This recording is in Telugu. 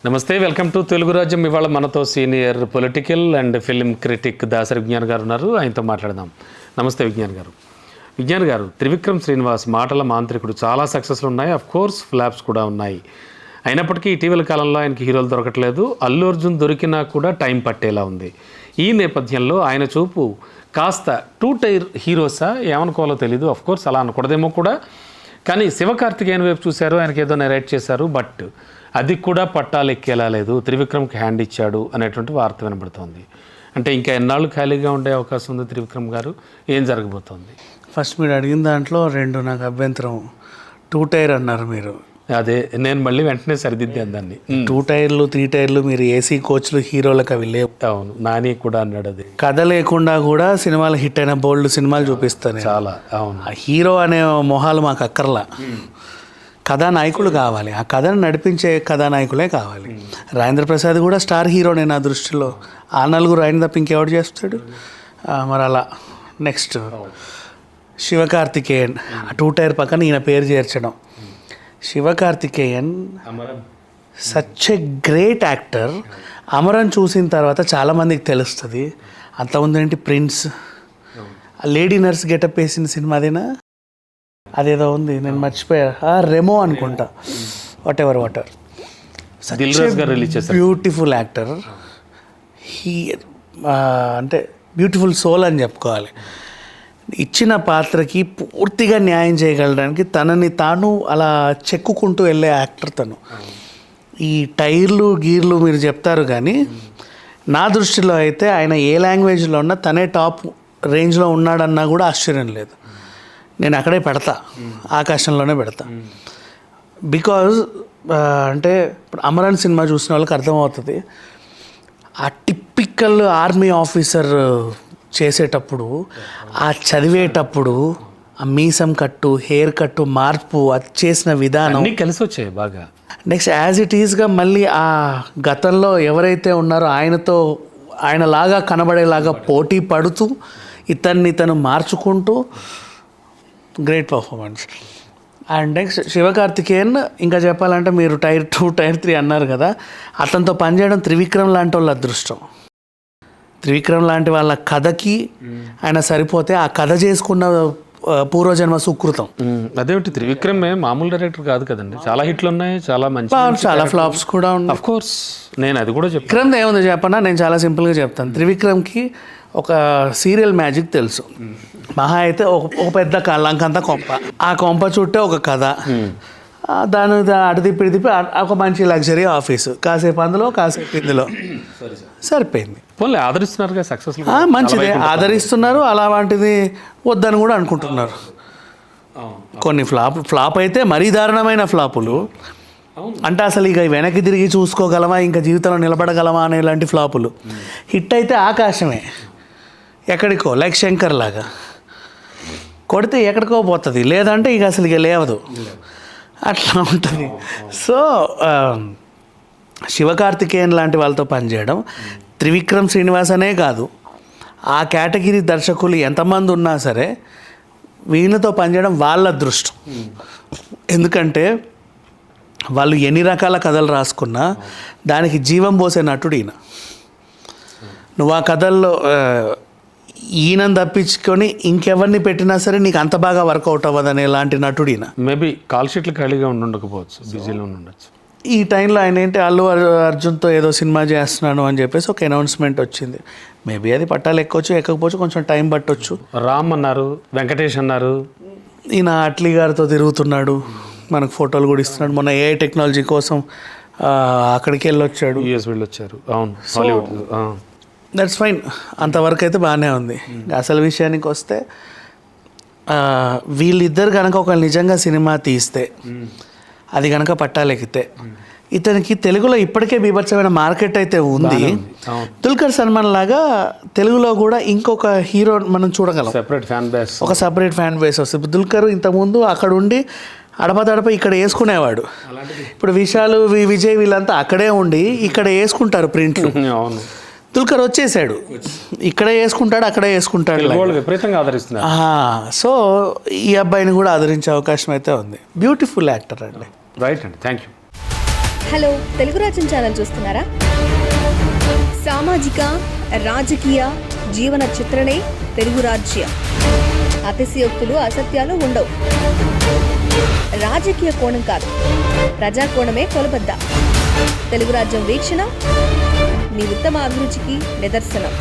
నమస్తే, వెల్కమ్ టు తెలుగు రాజ్యం. ఇవాళ మనతో senior political and film critic Dasari Vignan గారు ఉన్నారు. ఆయనతో మాట్లాడదాం. నమస్తే విజ్ఞాన్ గారు. విజ్ఞాన్ గారు, త్రివిక్రమ్ శ్రీనివాస్ మాటల మాంత్రికుడు చాలా సక్సెస్లు ఉన్నాయి, అఫ్ కోర్స్ ఫ్లాప్స్ కూడా ఉన్నాయి. అయినప్పటికీ ఇటీవల కాలంలో ఆయనకి హీరోలు దొరకట్లేదు. అల్లు అర్జున్ దొరికినా కూడా టైం పట్టేలా ఉంది. ఈ నేపథ్యంలో ఆయన చూపు కాస్త టూ టైర్ హీరోసా ఏమనుకోవాలో తెలీదు. అఫ్ కోర్స్ అలా అనకూడదేమో కూడా. కానీ శివకార్తికేయన్ వైపు చూశారు, ఆయనకి ఏదో నెరేట్ చేశారు, బట్ అది కూడా పట్టాలు ఎక్కేలా లేదు. త్రివిక్రమ్కి హ్యాండ్ ఇచ్చాడు అనేటువంటి వార్త వినబడుతోంది. అంటే ఇంకా ఎన్నాళ్ళు ఖాళీగా ఉండే అవకాశం ఉంది త్రివిక్రమ్ గారు? ఏం జరగబోతోంది? ఫస్ట్ మీరు అడిగిన దాంట్లో రెండు నాకు అభ్యంతరం. 2 టైర్ అన్నారు మీరు. అదే నేను మళ్ళీ వెంటనే సరిదిద్దాను దాన్ని. 2 టైర్లు 3 టైర్లు మీరు ఏసీ కోచ్లు హీరోలకు అవి లేవు. అవును, నాని కూడా అన్నాడు అది. కథ లేకుండా కూడా సినిమాలు హిట్ అయిన బోల్డ్ సినిమాలు చూపిస్తాను చాలా. అవును, ఆ హీరో అనే మొహాలు మాకు అక్కర్లా. కథానాయకులు కావాలి, ఆ కథను నడిపించే కథానాయకులే కావాలి. రాజేంద్ర ప్రసాద్ కూడా స్టార్ హీరోనే నా దృష్టిలో. ఆ నలుగురు ఆయన తప్ప ఇంకెవడు చేస్తాడు? మరి అలా నెక్స్ట్ శివకార్తికేయన్, 2 టైర్ పక్కన ఈయన పేరు చేర్చడం. Sivakarthikeyan such a great actor. Amaran చూసిన తర్వాత చాలామందికి తెలుస్తుంది. అంతకుముందు ఏంటి ప్రిన్స్, లేడీ నర్స్ గెటప్ వేసిన సినిమాదేనా, అదేదో ఉంది, నేను మర్చిపోయా, రెమో అనుకుంటా. What ever beautiful actor. He అంటే బ్యూటిఫుల్ సోల్ అని చెప్పుకోవాలి. ఇచ్చిన పాత్రకి పూర్తిగా న్యాయం చేయగలడానికి తనని తాను అలా చెక్కుకుంటూ వెళ్ళే యాక్టర్ తను. ఈ టైర్లు గీర్లు మీరు చెప్తారు కానీ నా దృష్టిలో అయితే ఆయన ఏ లాంగ్వేజ్లో ఉన్నా తనే టాప్ రేంజ్లో ఉన్నాడన్నా కూడా ఆశ్చర్యం లేదు. నేను అక్కడే పెడతా, ఆకాశంలోనే పెడతా. బికాజ్ అంటే ఇప్పుడు అమరన్ సినిమా చూసిన వాళ్ళకి అర్థమవుతుంది. ఆ టిపికల్ ఆర్మీ ఆఫీసర్ చేసేటప్పుడు, ఆ చదివేటప్పుడు, ఆ మీసం కట్టు, హెయిర్ కట్టు, మార్పు, అది చేసిన విధానం కలిసి వచ్చాయి బాగా. నెక్స్ట్ యాజ్ ఇట్ ఈస్గా మళ్ళీ ఆ గతంలో ఎవరైతే ఉన్నారో ఆయనతో ఆయనలాగా కనబడేలాగా పోటీ పడుతూ ఇతను మార్చుకుంటూ great performance. And next Sivakarthikeyan ఇంకా చెప్పాలంటే మీరు టైర్ 2 టైర్ 3 అన్నారు కదా, అతనితో పనిచేయడం త్రివిక్రమ్ లాంటి వాళ్ళ అదృష్టం. త్రివిక్రమ్ లాంటి వాళ్ళ కథకి ఆయన సరిపోతే ఆ కథ చేసుకున్న పూర్వజన్మ సుకృతం. అదేమిటి, త్రివిక్రమ్ మామూలు డైరెక్టర్ కాదు కదండి. చాలా హిట్లు ఉన్నాయి, చాలా మంచి, చాలా ఫ్లాప్స్ కూడా ఉన్నాయి. అఫ్ కోర్స్ నేను అది కూడా చెప్పాను. విక్రమ్ ఏముంది చెప్పనా, నేను చాలా సింపుల్గా చెప్తాను. త్రివిక్రమ్కి ఒక సీరియల్ మ్యాజిక్ తెలుసు. మహా అయితే ఒక పెద్ద లంకంతా కొంప, ఆ కొంప చుట్టే ఒక కథ, దాని అటు తిప్పి ఒక మంచి లగ్జరీ ఆఫీసు, కాసేపు అందులో కాసేపు ఇందులో, సరిపోయింది. ఆదరిస్తున్నారు, సక్సెస్ మంచిదే ఆదరిస్తున్నారు. అలాంటిది వద్దని కూడా అనుకుంటున్నారు. కొన్ని ఫ్లాప్ అయితే మరీ దారుణమైన ఫ్లాపులు. అంటే అసలు ఇక వెనక్కి తిరిగి చూసుకోగలమా, ఇంకా జీవితంలో నిలబడగలమా అనే ఇలాంటి ఫ్లాపులు. హిట్ అయితే ఆకాశమే, ఎక్కడికో లైక్ శంకర్ లాగా కొడితే ఎక్కడికో పోతుంది, లేదంటే ఇక అసలు ఇక లేవదు, అట్లా ఉంటుంది. సో శివకార్తికేయన్ లాంటి వాళ్ళతో పనిచేయడం, త్రివిక్రమ్ శ్రీనివాస్ అనే కాదు, ఆ కేటగిరీ దర్శకులు ఎంతమంది ఉన్నా సరే వీళ్ళతో పనిచేయడం వాళ్ళ అదృష్టం. ఎందుకంటే వాళ్ళు ఎన్ని రకాల కథలు రాసుకున్నా దానికి జీవం పోసే నటుడు ఈయన. నువ్వు ఆ కథల్లో ఈయనను తప్పించుకొని ఇంకెవరిని పెట్టినా సరే నీకు అంత బాగా వర్కౌట్ అవ్వదనే లాంటి నటుడు ఈయన. మేబీ కాల్ షీట్లు ఖాళీగా ఉండకపోవచ్చు, బిజీలో ఉండొచ్చు. ఈ టైంలో ఆయన ఏంటి అల్లు అర్జున్తో ఏదో సినిమా చేస్తున్నాను అని చెప్పేసి ఒక అనౌన్స్మెంట్ వచ్చింది. మేబీ అది పట్టాలు ఎక్కొచ్చు ఎక్కకపోవచ్చు, కొంచెం టైం పట్టొచ్చు. రామ్ అన్నారు, వెంకటేష్ అన్నారు, ఈయన అట్లీ గారితో తిరుగుతున్నాడు, మనకు ఫోటోలు కూడా ఇస్తున్నాడు. మొన్న ఏఐ టెక్నాలజీ కోసం అక్కడికి వెళ్ళొచ్చాడు, యూఎస్ వెళ్ళొచ్చారు. అవును, హాలీవుడ్. దట్స్ ఫైన్, అంతవరకు అయితే బాగానే ఉంది. అసలు విషయానికి వస్తే వీళ్ళిద్దరు కనుక ఒక నిజంగా సినిమా తీస్తే, అది కనుక పట్టాలెక్కితే, ఇతనికి తెలుగులో ఇప్పటికే బీభత్సమైన మార్కెట్ అయితే ఉంది. దుల్కర్ సల్మాన్ లాగా తెలుగులో కూడా ఇంకొక హీరో మనం చూడగలం, ఒక సపరేట్ ఫ్యాన్ బేస్ వస్తుంది. దుల్కర్ ఇంతకుముందు అక్కడ ఉండి అడపదడప ఇక్కడ వేసుకునేవాడు. ఇప్పుడు విశాల్, విజయ్ వీళ్ళంతా అక్కడే ఉండి ఇక్కడ వేసుకుంటారు ప్రింట్లు. దుల్కర్ వచ్చేసాడు, ఇక్కడే వేసుకుంటాడు, అక్కడే వేసుకుంటాడు, విపరీతంగా ఆదరిస్తున్నారు. సో ఈ అబ్బాయిని కూడా ఆదరించే అవకాశం అయితే ఉంది. బ్యూటిఫుల్ యాక్టర్ అండి. రైట్ అండి, థ్యాంక్ యూ. హలో, తెలుగు రాజ్యం ఛానల్ చూస్తున్నారా? సామాజిక, రాజకీయ, జీవన చిత్రణే తెలుగు రాజ్యం. అతిశయోక్తులు, అసత్యాలు ఉండవు. రాజకీయ కోణం కాదు, ప్రజా కోణమే కొలబద్ద. తెలుగు రాజ్యం వీక్షణ మీ ఉత్తమ అభిరుచికి నిదర్శనం.